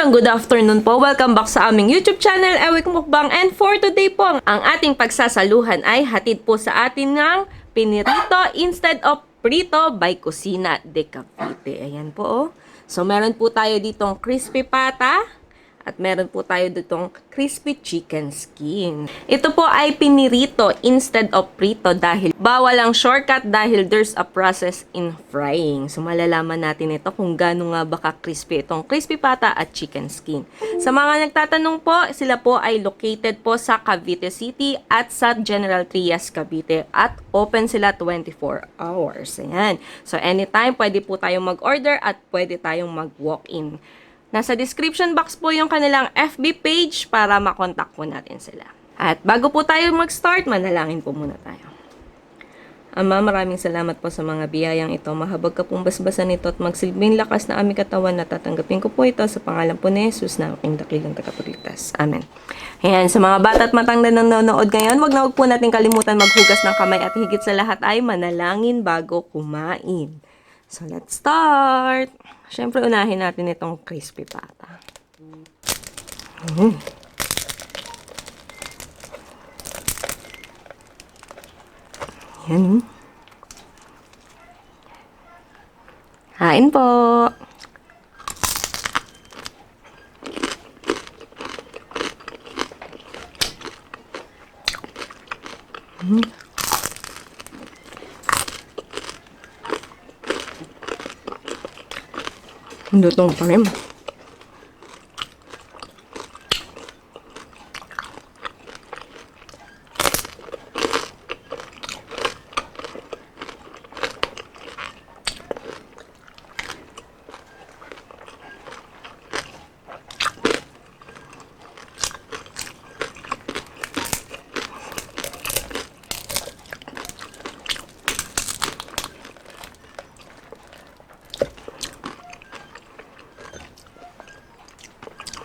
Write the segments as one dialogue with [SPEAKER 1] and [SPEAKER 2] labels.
[SPEAKER 1] Magandang good afternoon po. Welcome back sa aming YouTube channel, Mukbang. And for today po, ang ating pagsasaluhan ay hatid po sa atin ng pinirito instead of prito by Cusina de Cavite. Ayan po oh. So meron po tayo ditong crispy pata at meron po tayo ditong crispy chicken skin. Ito po ay pinirito instead of prito dahil bawal ang shortcut dahil there's a process in frying. So malalaman natin ito kung gaano nga ba ka-crispy itong crispy pata at chicken skin. Sa mga nagtatanong po, sila po ay located po sa Cavite City at sa General Trias, Cavite at open sila 24 hours. Ayan. So anytime pwede po tayong mag-order at pwede tayong mag-walk-in. Nasa description box po yung kanilang FB page para makontak po natin sila. At bago po tayo mag-start, manalangin po muna tayo. Ama, maraming salamat po sa mga biyayang ito. Mahabag ka pong basbasan ito at magsilbing lakas na aming katawan na tatanggapin ko po ito sa pangalan po ni Jesus na aking dakilang tagapagligtas. Amen. Ayan, sa mga bata at matanda na nanonood ngayon, wag po natin kalimutan maghugas ng kamay at higit sa lahat ay manalangin bago kumain. So, let's start! Siyempre, unahin natin itong crispy pata. Yan. Hain po! Lutong pa rin.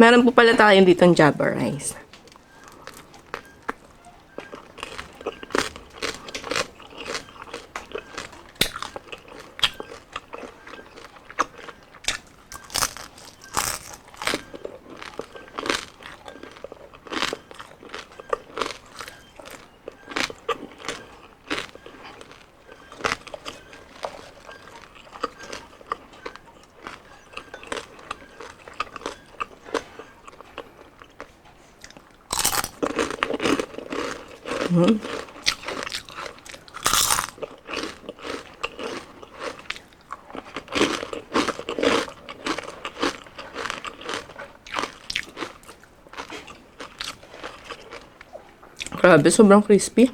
[SPEAKER 1] Meron po pala tayo dito ng java rice. Grabe, sobrang crispy.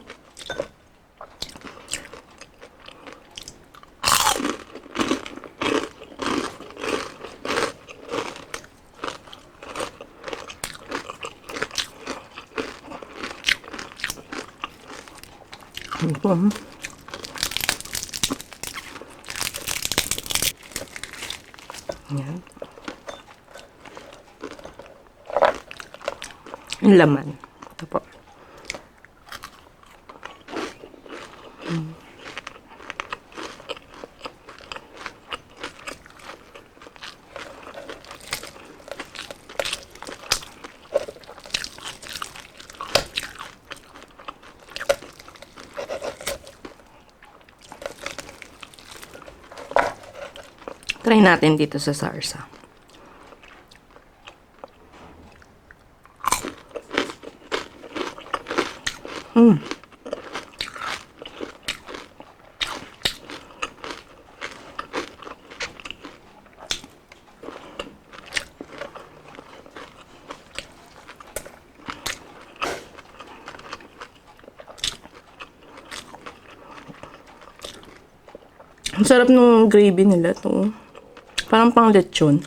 [SPEAKER 1] Yan. Yung laman. Ito po. Try natin dito sa sarsa. Ang sarap ng gravy nila to. Parang pang lechon.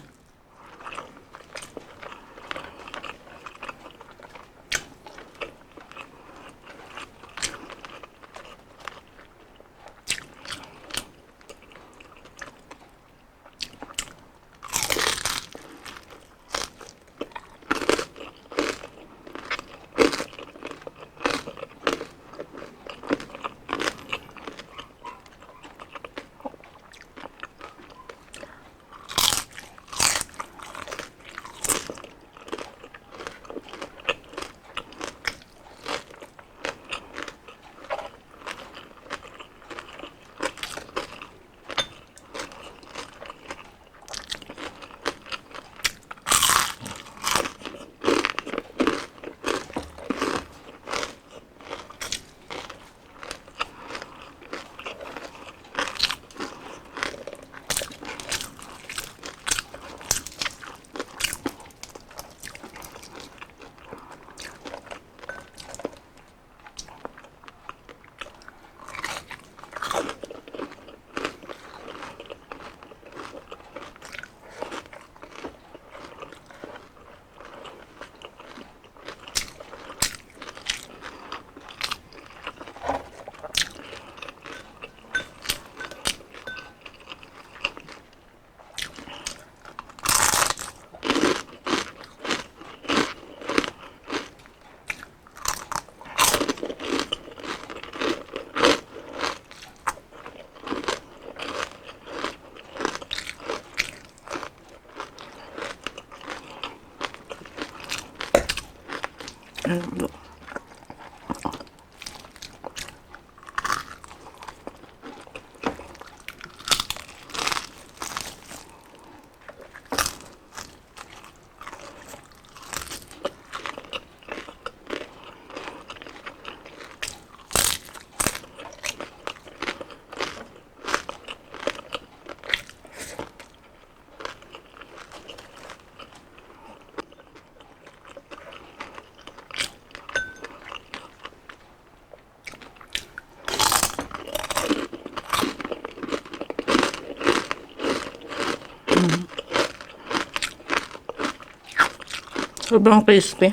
[SPEAKER 2] Sobrang crispy.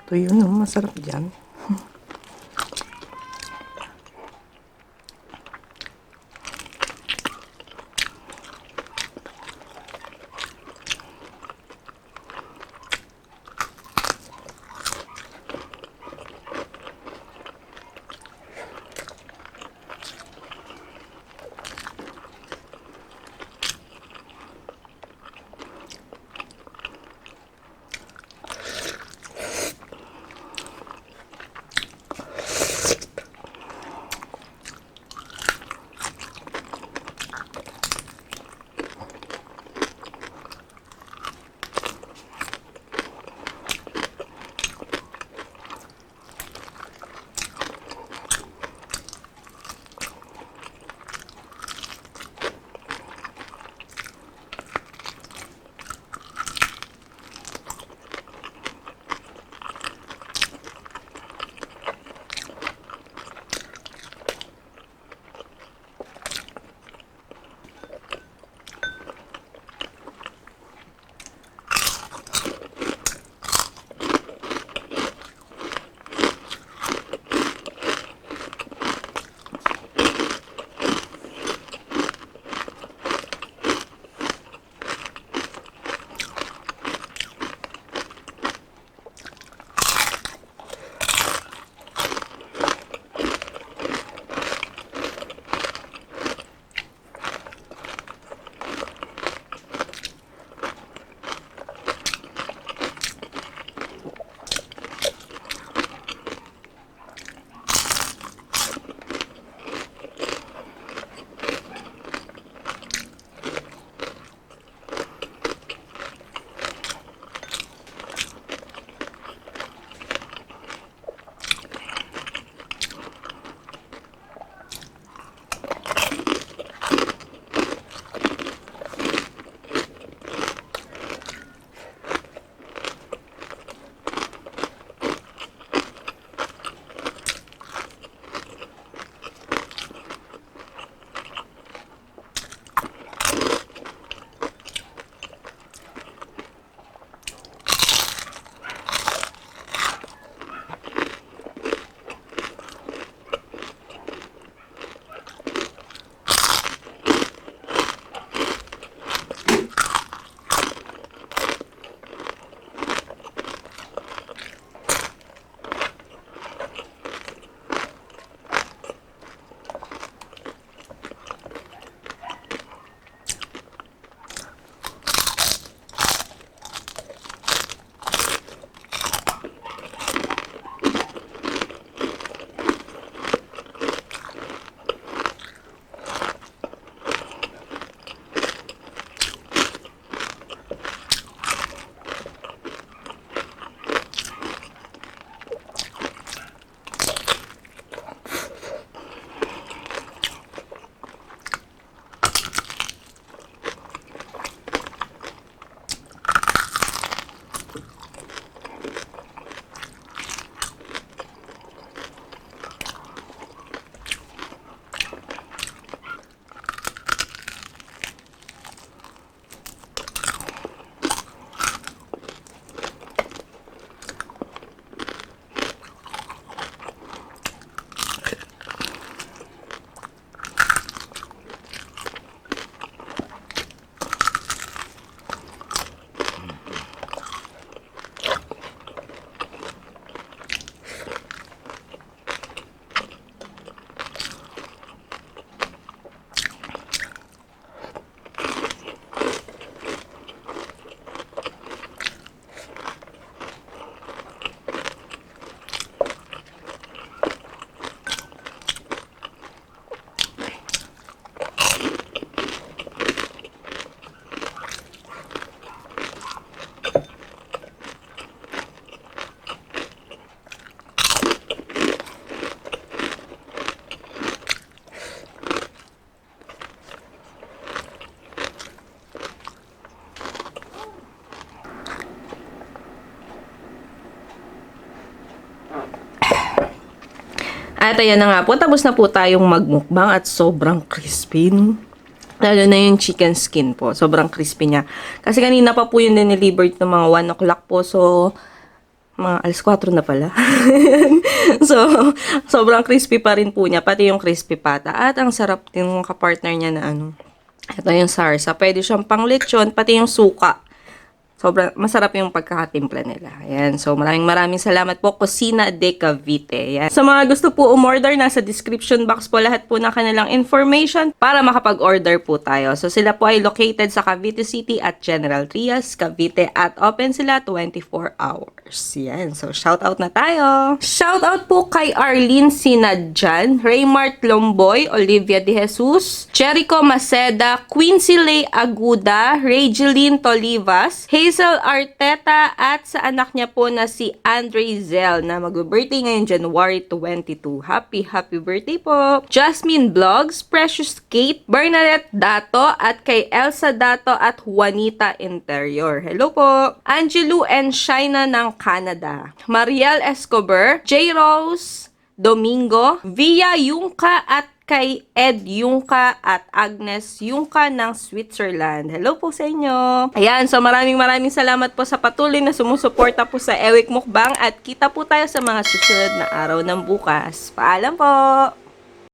[SPEAKER 2] Ito yun, masarap dyan.
[SPEAKER 1] At ayan na nga po, tapos na po tayong magmukbang at sobrang crispy. Lalo na yung chicken skin po. Sobrang crispy niya. Kasi kanina pa po yung dinelivered ng mga 1 o'clock po. So, mga alas 4 na pala. So, sobrang crispy pa rin po niya. Pati yung crispy pata. At ang sarap din yung kapartner niya na ano. Ito yung sarsa. Pwede siyang pang lechon. Pati yung suka. Sobrang masarap yung pagkakatimpla nila. Ayan. So, maraming salamat po. Cusina de Cavite. Ayan. Sa mga gusto po umorder, nasa description box po lahat po ng kanilang information para makapag-order po tayo. So, sila po ay located sa Cavite City at General Trias, Cavite at open sila 24 hours. Ayan. So, shout out na tayo. Shout out po kay Arlene Sinadjan, Raymart Lomboy, Olivia De Jesus, Jericho Maceda, Quincy Lay Aguda, Regeline Tolivas, Hazel Arteta at sa anak niya po na si Andre Zell na mag-birthday ngayon January 22. Happy birthday po! Jasmine Vlogs, Precious Kate, Bernadette Dato at kay Elsa Dato at Juanita Interior. Hello po! Angelo and Shaina ng Canada. Mariel Escobar, J. Rose Domingo, Via Yungka at kay Ed Yungka at Agnes Yungka ng Switzerland. Hello po sa inyo. Ayan, so maraming salamat po sa patuloy na sumusuporta po sa Ewik Mukbang at kita po tayo sa mga susunod na araw ng bukas. Paalam po!